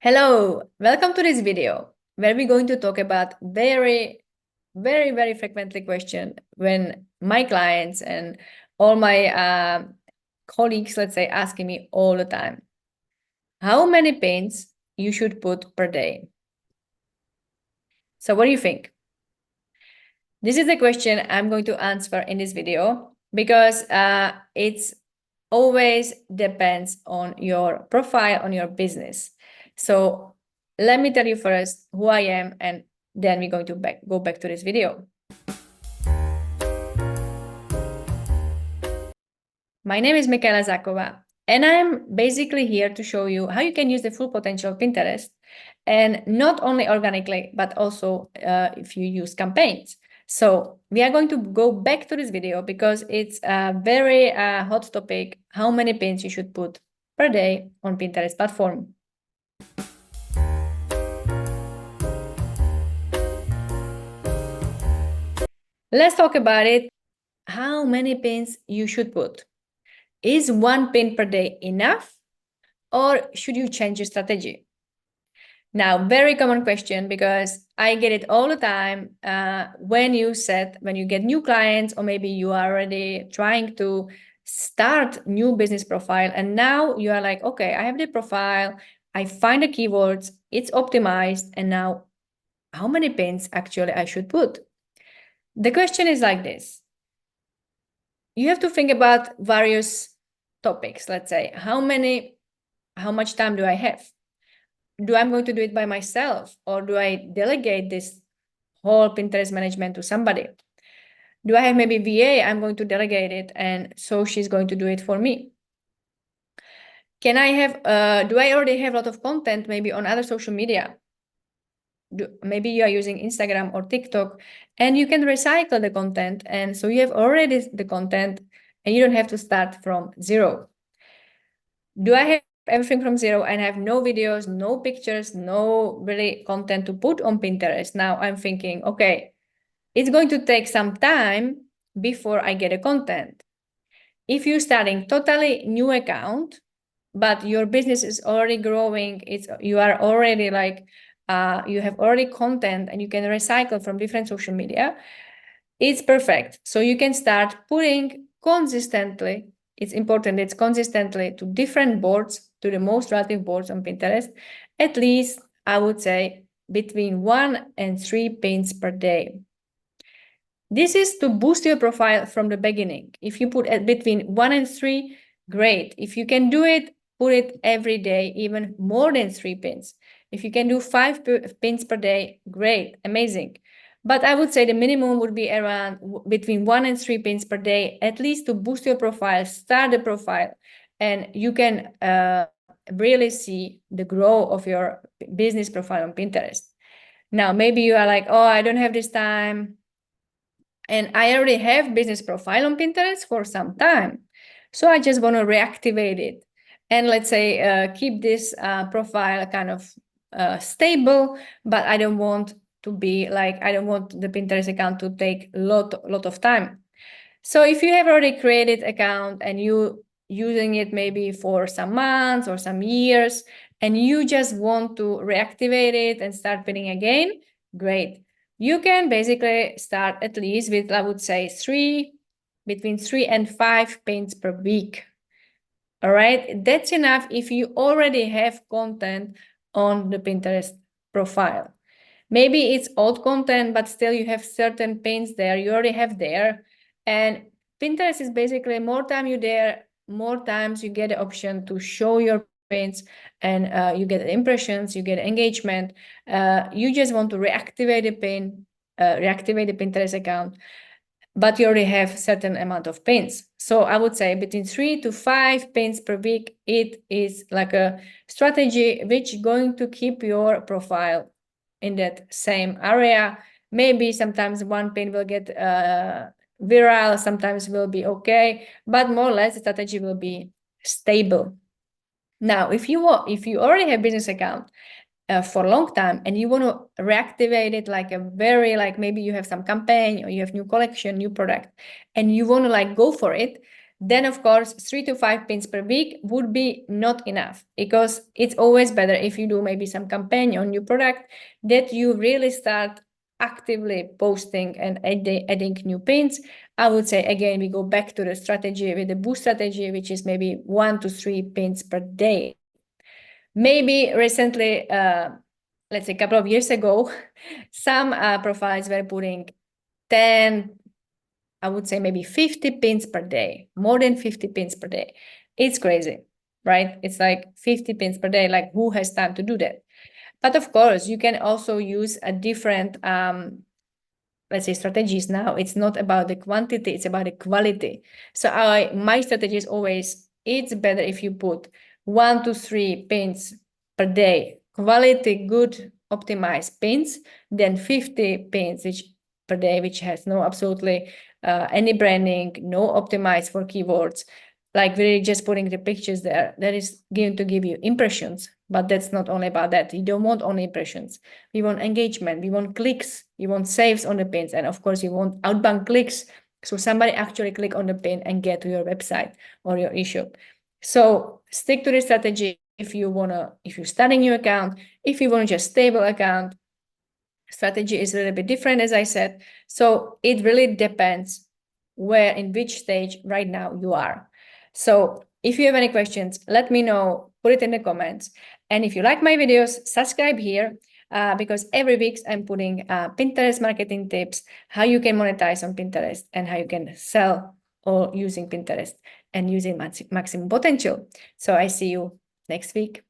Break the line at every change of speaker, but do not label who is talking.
Hello, welcome to this video where we're going to talk about very frequently question when my clients and all my colleagues, let's say, asking me all the time, how many pins you should put per day? So what do you think? This is the question I'm going to answer in this video because it's always depends on your profile, on your business. So let me tell you first who I am, and then we're going to go back to this video. My name is Michaela Zakova, and I'm basically here to show you how you can use the full potential of Pinterest, and not only organically, but also if you use campaigns. So we are going to go back to this video because it's a very hot topic, how many pins you should put per day on Pinterest platform. Let's talk about it. How many pins you should put? Is one pin per day enough, or should you change your strategy? Now, very common question because I get it all the time when you get new clients, or maybe you are already trying to start new business profile, and now you are like, okay, I have the profile, I find the keywords, it's optimized, and now how many pins actually I should put? The question is like this. You have to think about various topics. Let's say, how much time do I have? Do I'm going to do it by myself, or do I delegate this whole Pinterest management to somebody? Do I have maybe VA? I'm going to delegate it, and so she's going to do it for me. Can I have, do I already have a lot of content maybe on other social media? Maybe you are using Instagram or TikTok, and you can recycle the content, and so you have already the content, and you don't have to start from zero. Do I have everything from zero and have no videos, no pictures, no really content to put on Pinterest? Now I'm thinking, okay, it's going to take some time before I get a content. If you're starting totally new account, but your business is already growing, you are already like, you have already content and you can recycle from different social media, it's perfect. So you can start putting consistently, it's important, it's consistently to different boards, to the most relative boards on Pinterest, at least I would say between 1 and 3 pins per day. This is to boost your profile from the beginning. If you put between 1 and 3, great. If you can do it, put it every day, even more than 3 pins. If you can do 5 pins per day, great, amazing. But I would say the minimum would be around between 1 and 3 pins per day, at least to boost your profile, start the profile, and you can really see the growth of your business profile on Pinterest. Now, maybe you are like, oh, I don't have this time, and I already have business profile on Pinterest for some time. So I just want to reactivate it. And let's say keep this profile kind of stable, but I don't want to be like, I don't want the Pinterest account to take a lot of time. So if you have already created account and you using it maybe for some months or some years, and you just want to reactivate it and start pinning again, great. You can basically start at least with, I would say, between 3 and 5 pins per week. All right, that's enough if you already have content on the Pinterest profile. Maybe it's old content, but still you have certain pins there, you already have there. And Pinterest is basically more time you're there, more times you get the option to show your pins, and you get impressions, you get engagement. You just want to reactivate the pin, reactivate the Pinterest account, but you already have certain amount of pins. So I would say between 3 to 5 pins per week, it is like a strategy which is going to keep your profile in that same area. Maybe sometimes one pin will get viral, sometimes will be okay, but more or less the strategy will be stable. Now, if you already have business account for a long time and you want to reactivate it, like maybe you have some campaign or you have new collection, new product, and you want to like go for it, then of course 3 to 5 pins per week would be not enough, because it's always better if you do maybe some campaign on your product that you really start actively posting and adding new pins. I would say again, we go back to the strategy with the boost strategy, which is maybe 1 to 3 pins per day. Maybe recently, let's say a couple of years ago, some profiles were putting 10, I would say maybe 50 pins per day, more than 50 pins per day. It's crazy, right? It's like 50 pins per day. Like, who has time to do that? But of course, you can also use a different, let's say, strategies now. It's not about the quantity, it's about the quality. So my strategy is always, it's better if you put 1 to 3 pins per day, quality, good, optimized pins, than 50 pins per day, which has no absolutely any branding, no optimized for keywords, like really just putting the pictures there. That is going to give you impressions, but that's not only about that. You don't want only impressions. We want engagement, we want clicks, we want saves on the pins, and of course you want outbound clicks, so somebody actually click on the pin and get to your website or your eshop. So stick to the strategy if you're starting your account. If you want just stable account, strategy is a little bit different, as I said. So it really depends in which stage right now you are. So if you have any questions, let me know, put it in the comments. And if you like my videos, subscribe here, because every week I'm putting Pinterest marketing tips, how you can monetize on Pinterest and how you can sell or using Pinterest and using maximum potential. So I see you next week.